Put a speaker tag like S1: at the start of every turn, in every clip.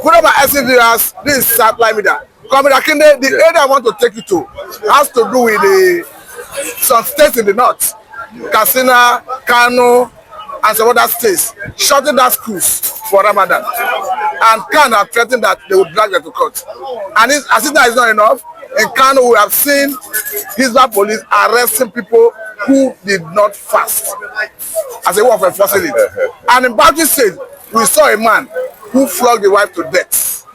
S1: Good my SC viewers, this is Supply Media. Commander Kinde, the area I want to take you to has to do with some states in the north, Katsina, Kano, and some other states, shutting down schools for Ramadan. And Kano have threatened that they will drag them to court. And as if that is not enough, in Kano we have seen HISBAH police arresting people who did not fast as a way of enforcing it. And in Bauchi State, we saw a man who flogged the wife to death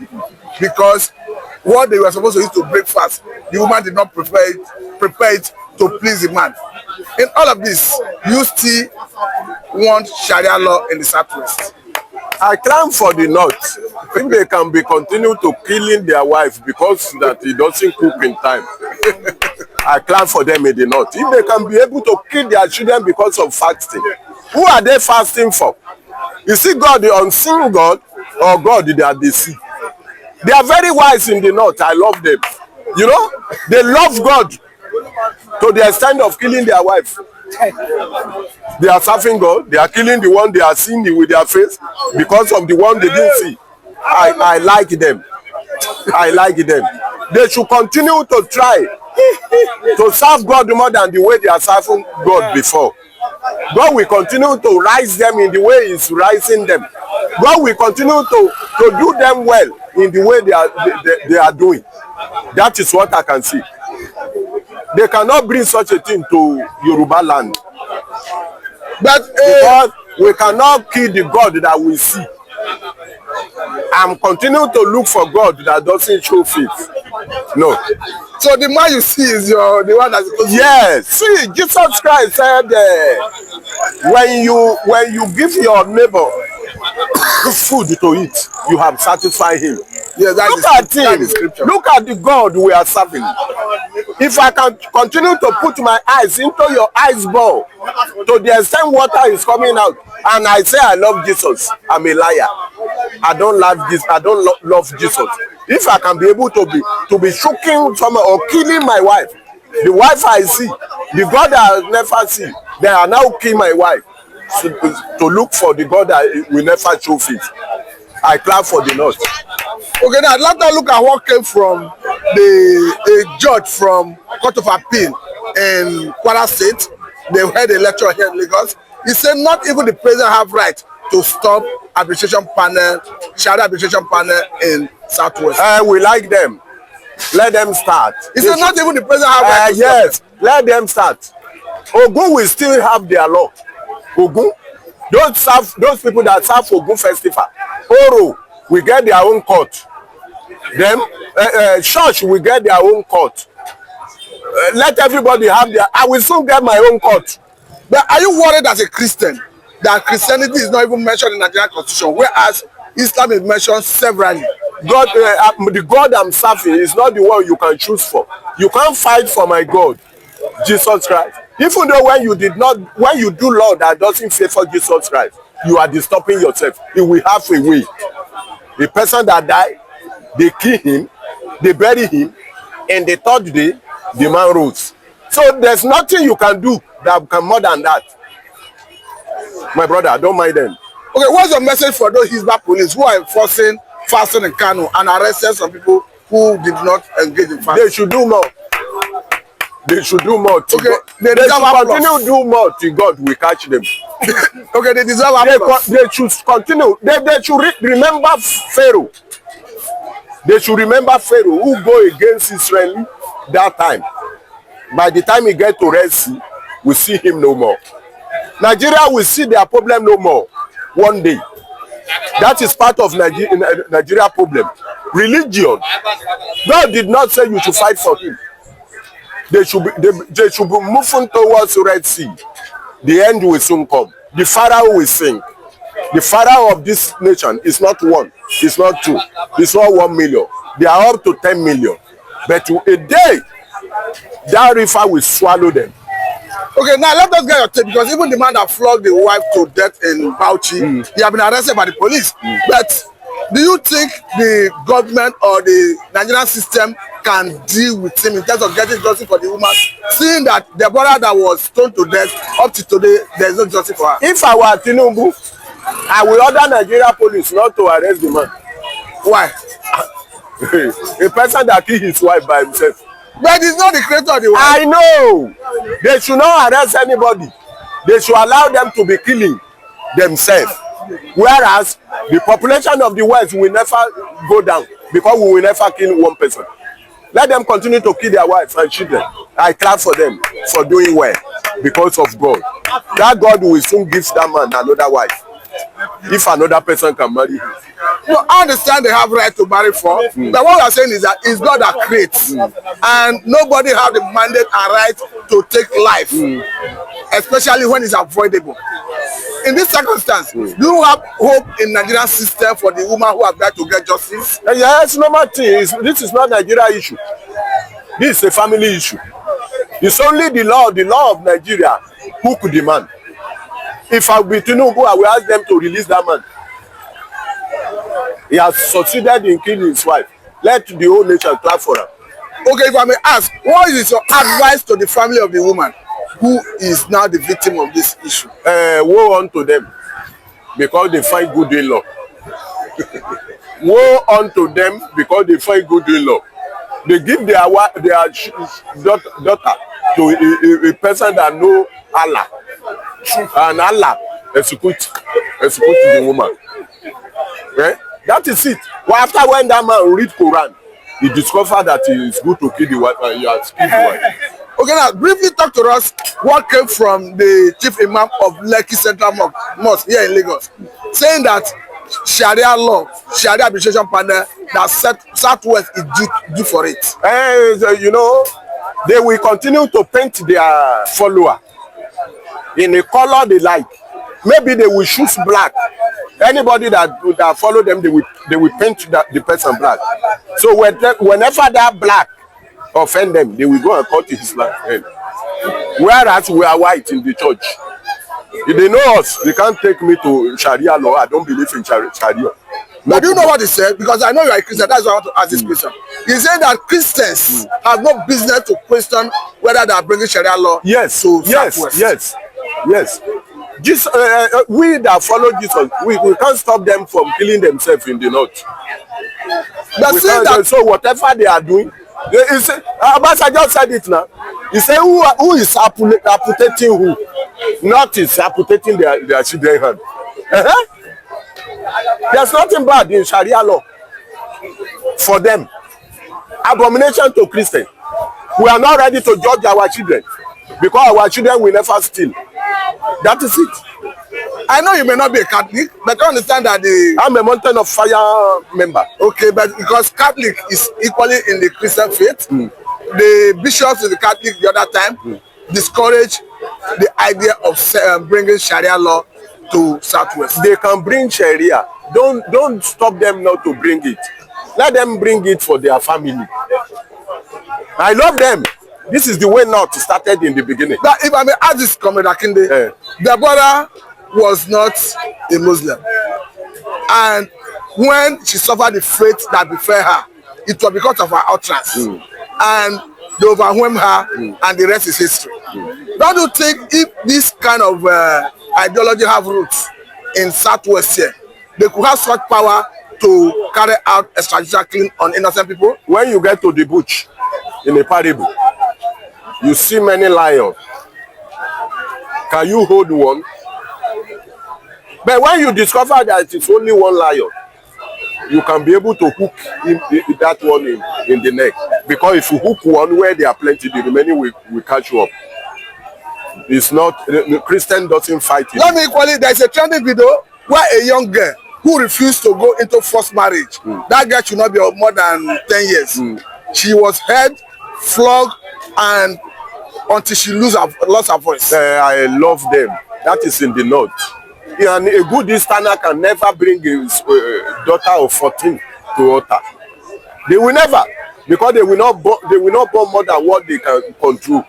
S1: because what they were supposed to use to break fast, the woman did not prepare it to please the man. In all of this, you still want Sharia law in the Southwest.
S2: I claim for the north, if they can be continue to killing their wife because that he doesn't cook in time. I claim for them in the north. If they can be able to kill their children because of fasting, who are they fasting for? Is it God, the unseen God, or God that they see? They are very wise in the north. I love them. You know, they love God to the extent of killing their wife. They are serving God. They are killing the one they are seeing with their face because of the one they didn't see. I like them. I like them. They should continue to try to serve God more than the way they are serving God before. God will continue to rise them in the way He's rising them. God will continue to do them well in the way they are doing. That is what I can see. They cannot bring such a thing to Yoruba land. But because we cannot kill the God that we see. I'm continuing to look for God that doesn't show faith. No.
S1: So the man you see is the one that's supposed to.
S2: Yes. See, Jesus Christ said when you give your neighbor food to eat, you have satisfied him.
S1: Yes,
S2: look at him. Look at the God we are serving. If I can continue to put my eyes into your eyes ball to the extent water is coming out, and I say I love Jesus, I'm a liar. I don't love this. I don't love Jesus. If I can be able to be choking someone or killing my wife, the wife I see, the God I never see, they are now killing my wife to look for the God that will never show faith. I clap for the north.
S1: Okay, now let's look at what came from a judge from Court of Appeal in Kwara State. They had a lecture here in Lagos. He said not even the president have right to stop arbitration panel, Sharia arbitration panel in Southwest.
S2: We like them. Let them start.
S1: He said not even the president have right to
S2: yes,
S1: stop them.
S2: Let them start. Ogun will still have their law. Ogun. Those people that serve Ogun festival. Oro will get their own court. Them church will get their own court. Let everybody have their. I will soon get my own court.
S1: But are you worried as a Christian that Christianity is not even mentioned in the Nigerian Constitution, whereas Islam is mentioned severally?
S2: God, the God I'm serving is not the one you can choose for. You can't fight for my God, Jesus Christ. Even though when you do law that doesn't favor Jesus Christ, you are disturbing yourself. It will have a way. The person that died, they kill him, they bury him, and the third day, the man rose. So there's nothing you can do that can more than that. My brother, I don't mind them.
S1: Okay, what's your message for those HISBAH police who are enforcing fasting in Kano and arresting some people who did not engage in fasting?
S2: They should do more. They should do more.
S1: Okay,
S2: they should continue to do more till God will catch them.
S1: Okay, they deserve applause.
S2: They should continue. They should remember Pharaoh. They should remember Pharaoh who go against Israel that time. By the time he get to Red Sea, we see him no more. Nigeria will see their problem no more one day. That is part of Nigeria problem. Religion. God did not say you should fight for him. They should be moving towards Red Sea. The end will soon come. The Pharaoh will sink. The Pharaoh of this nation is not one. It's not two. It's not 1 million. They are up to 10 million. But a day, that river will swallow them.
S1: Okay, now let us get your take, because even the man that flogged the wife to death in Bauchi, he has been arrested by the police. But do you think the government or the Nigerian system can deal with him in terms of getting justice for the woman, seeing that the brother that was stoned to death up to today, there is no justice for her?
S2: If I were Tinubu, I will order Nigeria police not to arrest the man.
S1: Why?
S2: A person that kill his wife by himself.
S1: But he's not the creator of the wife.
S2: I know. They should not arrest anybody. They should allow them to be killing themselves. Whereas the population of the West will never go down because we will never kill one person. Let them continue to kill their wives and children. I clap for them for doing well because of God. That God will soon give that man another wife if another person can marry him.
S1: No, I understand they have right to marry for, but what we are saying is that it's God that creates, and nobody have the mandate and right to take life, especially when it's avoidable. In this circumstance, do you have hope in Nigerian system for the woman who have tried to get justice?
S2: Yes, normal thing. This is not Nigeria issue. This is a family issue. It's only the law of Nigeria who could demand. If I be Tinubu, I will ask them to release that man. He has succeeded in killing his wife. Let the whole nation clap for him.
S1: Okay, if I may ask, what is your advice to the family of the woman who is now the victim of this issue?
S2: Woe unto them because they find good in law. Woe unto them because they find good in law. They give their daughter to a person that know Allah, and Allah execute the woman. Eh? That is it. Well, after when that man read Quran, he discovered that it is good to kill the wife, and he has killed the wife.
S1: Okay, now briefly talk to us what came from the chief imam of Lekki Central Mosque here in Lagos, saying that Sharia law, Sharia administration panel that Southwest is due for it.
S2: You know, they will continue to paint their follower in a color they like. Maybe they will choose black. Anybody that follow them, they will paint the person black. So whenever that black offend them, they will go and cut his hand. Whereas we are white in the church. If they know us, they can't take me to Sharia law. I don't believe in Sharia.
S1: But do you know what he said? Because I know you are a Christian. That's why I want to ask this question. He said that Christians have no business to question whether they are bringing Sharia law.
S2: Yes,
S1: to
S2: yes,
S1: Southwest.
S2: yes. Jesus, we that follow Jesus, we can't stop them from killing themselves in the north. So whatever they are doing, Abasa just said it now. He said, who is amputating who? Not is amputating their children's hand. There's nothing bad in Sharia law for them. Abomination to Christians. We are not ready to judge our children because our children will never steal. That is it.
S1: I know you may not be a Catholic, but I understand that
S2: I'm a Mountain of Fire member.
S1: Okay, but because Catholic is equally in the Christian faith, the bishops of the Catholic the other time discourage the idea of bringing Sharia law to Southwest.
S2: They can bring Sharia. Don't stop them not to bring it. Let them bring it for their family. I love them. This is the way North started in the beginning.
S1: But if I may ask this, Comrade Akinde, the brother was not a Muslim. And when she suffered the fate that befell her, it was because of her utterance. And they overwhelmed her, and the rest is history. Don't you think if this kind of ideology have roots in Southwest here, they could have such power to carry out extrajudicial killing on innocent people?
S2: When you get to the bush in a parable, you see many lions. Can you hold one? But when you discover that it's only one lion, you can be able to hook that one in the neck. Because if you hook one where there are plenty, the remaining will catch you up. It's not, the Christian doesn't fight it.
S1: Let me equally, there's a trending video where a young girl who refused to go into forced marriage, that girl should not be more than 10 years. She was held, flogged, and until she lost her voice.
S2: I love them. That is in the north. And a good Easterner can never bring his daughter of 14 to altar. They will never, because they will not born more than what they can control.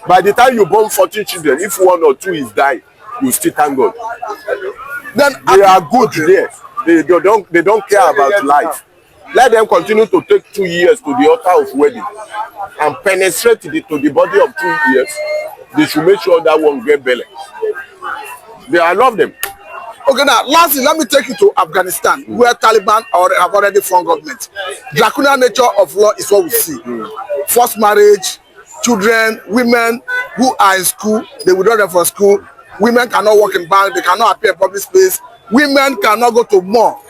S2: By the time you born 14 children, if 1 or 2 is dying, you still thank God. Then they are good there. They don't care about life. Let them continue to take 2 years to the altar of wedding and penetrate it to the body of 2 years. They should make sure that one get belly. I love them.
S1: Okay, now lastly, let me take you to Afghanistan, where Taliban have already formed government. Draconian nature of law is what we see. Forced marriage, children, women who are in school, they withdraw them from school. Women cannot work in bank, they cannot appear in public space. Women cannot go to mall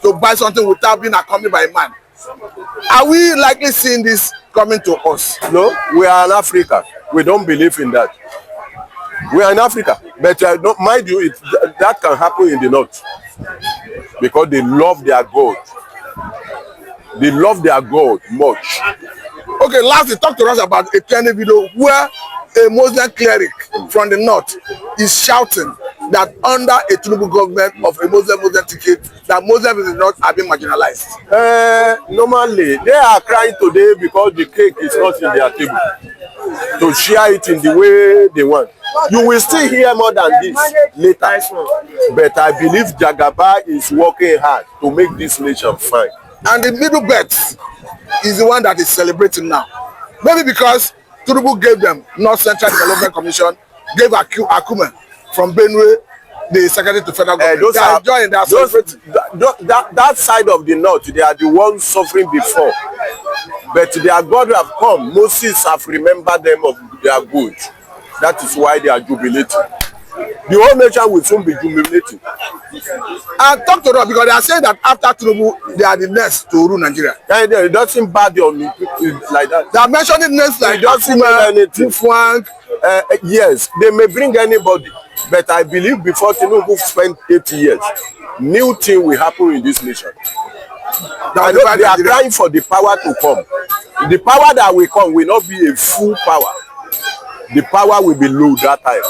S1: to buy something without being accompanied by a man. Are we likely seeing this coming to us?
S2: No, we are in Africa. We don't believe in that. We are in Africa, but mind you, that can happen in the north because they love their God. They love their God much.
S1: Okay, lastly, talk to us about a trending video where a Muslim cleric from the north is shouting that under a Tinubu government of a Muslim ticket, that Muslims in the north are being marginalized.
S2: Normally, they are crying today because the cake is not in their table to share it in the way they want. You will still hear more than this later. But I believe Jagaba is working hard to make this nation fine.
S1: And the middle belt is the one that is celebrating now. Maybe because Tinubu gave them North Central Development Commission, gave Akume from Benue the secretary to federal government. They are enjoying, they are celebrating.
S2: That side of the north, they are the ones suffering before. But their God have come. Moses have remembered them of their good. That is why they are jubilating. The whole nation will soon be jubilating.
S1: And talk to them because they are saying that after Tinubu, they are the next to rule Nigeria.
S2: And it doesn't bad on like that.
S1: They are mentioning names like
S2: Akume, yes, they may bring anybody, but I believe before Tinubu spent 80 years, new thing will happen in this nation. I know they are trying for the power to come. The power that will come will not be a full power. The power will be low that time.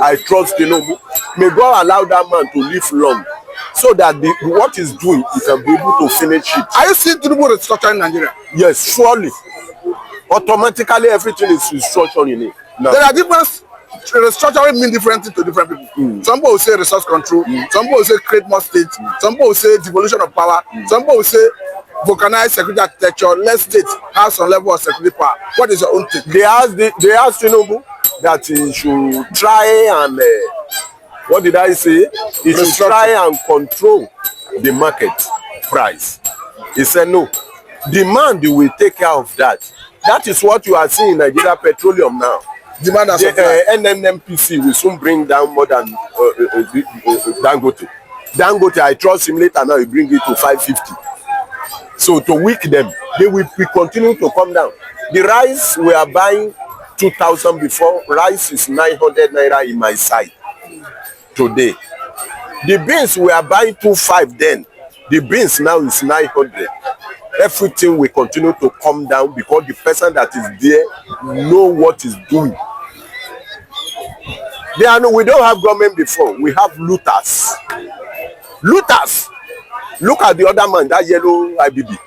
S2: I trust Tinubu. May God allow that man to live long so that what he's doing, he can be able to finish it.
S1: Are you seeing Tinubu restructuring Nigeria?
S2: Yes, surely. Automatically, everything is restructured in it. Now,
S1: there are different restructuring mean different things to different people. Some people will say resource control, some people will say create more states, some people will say devolution of power, some people will say vulcanize security architecture, let states have some level of security power. What is your own take?
S2: They asked Tinubu that he should try and what did I say? He should try and control the market price. He said no. Demand will take care of that. That is what you are seeing in Nigeria Petroleum now.
S1: Demand and supply.
S2: NNMPC will soon bring down more than Dangote. Dangote, I trust him later now, he bring it to 550. So to weak them, they will be continue to come down. The rice we are buying 2,000 before, rice is 900 naira in my side today. The beans we are buying 2,500 then, the beans now is 900. Everything will continue to come down because the person that is there know what is doing. We don't have government before. We have looters. Looters. Look at the other man, that yellow IBB.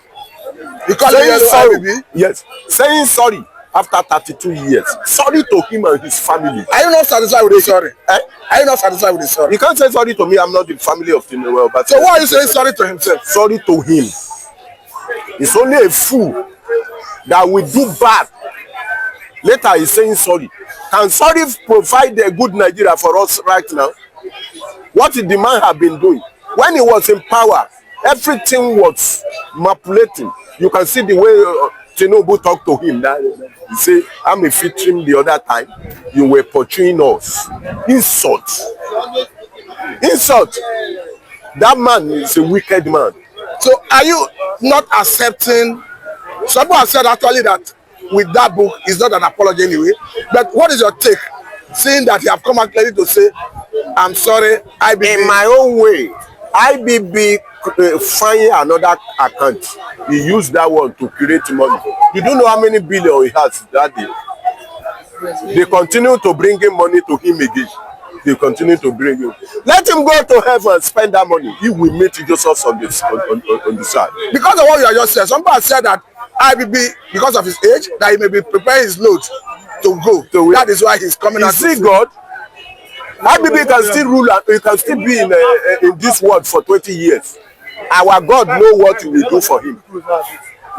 S1: Because saying sorry, IBB?
S2: Yes, saying sorry after 32 years. Sorry to him and his family.
S1: Are you not satisfied with the sorry? Are you not satisfied with the sorry?
S2: You can't say sorry to me. I'm not the family of Tinubu. But
S1: so why are you saying sorry to himself?
S2: Sorry to him. It's only a fool that will do bad. Later he's saying sorry. Can sorry provide a good Nigeria for us right now? What the man have been doing? When he was in power, everything was manipulating. You can see the way Tinubu talked to him. That he say, I'm a featuring the other time. You were pursuing us. Insult. Insult. That man is a wicked man.
S1: So are you not accepting? Some people have said actually that with that book is not an apology anyway. But what is your take? Seeing that you have come out clearly to say, I'm sorry, IBB.
S2: In my own way, IBB find another account. He used that one to create money. You don't know how many billion he has that day. They continue to bring in money to him again. They continue to bring him. Let him go to heaven and spend that money. He will meet Jesus on the side.
S1: Because of what you have just said, somebody said that IBB, because of his age, that he may be preparing his load to go. So that is why he's coming out.
S2: You see God, IBB can still rule and he can still be in this world for 20 years. Our God know what we will do for him.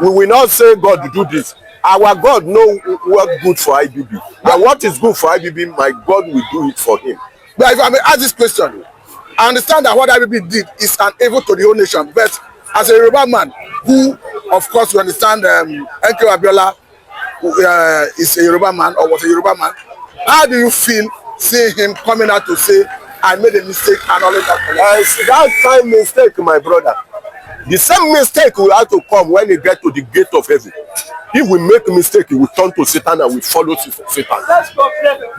S2: We will not say God do this. Our God know what's good for IBB. And what is good for IBB, my God will do it for him.
S1: But if I may ask this question, I understand that what IBB did is an evil to the whole nation, but as a Yoruba man who, of course, you understand NK Abiola is a Yoruba man or was a Yoruba man, how do you feel seeing him coming out to say, I made a mistake and all of that?
S2: That kind mistake, my brother. The same mistake will have to come when he get to the gate of heaven. If we make a mistake, he will turn to Satan and we follow Satan.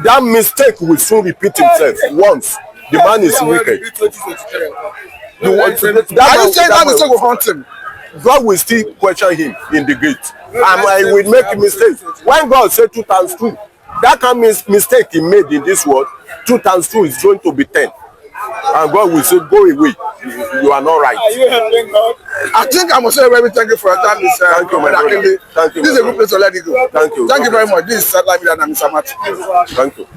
S2: That mistake will soon repeat himself once. The man is wicked.
S1: Are you saying that mistake will haunt him?
S2: God will still question him in the gate. And he will make a mistake. When God said 2 times 2, that kind of mistake he made in this world, 2 times 2 is going to be 10. And God will say, go away. You are not right.
S1: I think I must say very thank you for your time.
S2: Thank you, my brother. Thank you.
S1: This is a good place to let it go.
S2: Thank you.
S1: Thank you very much. This is Satellite Media and Mr. Martin.
S2: Thank you.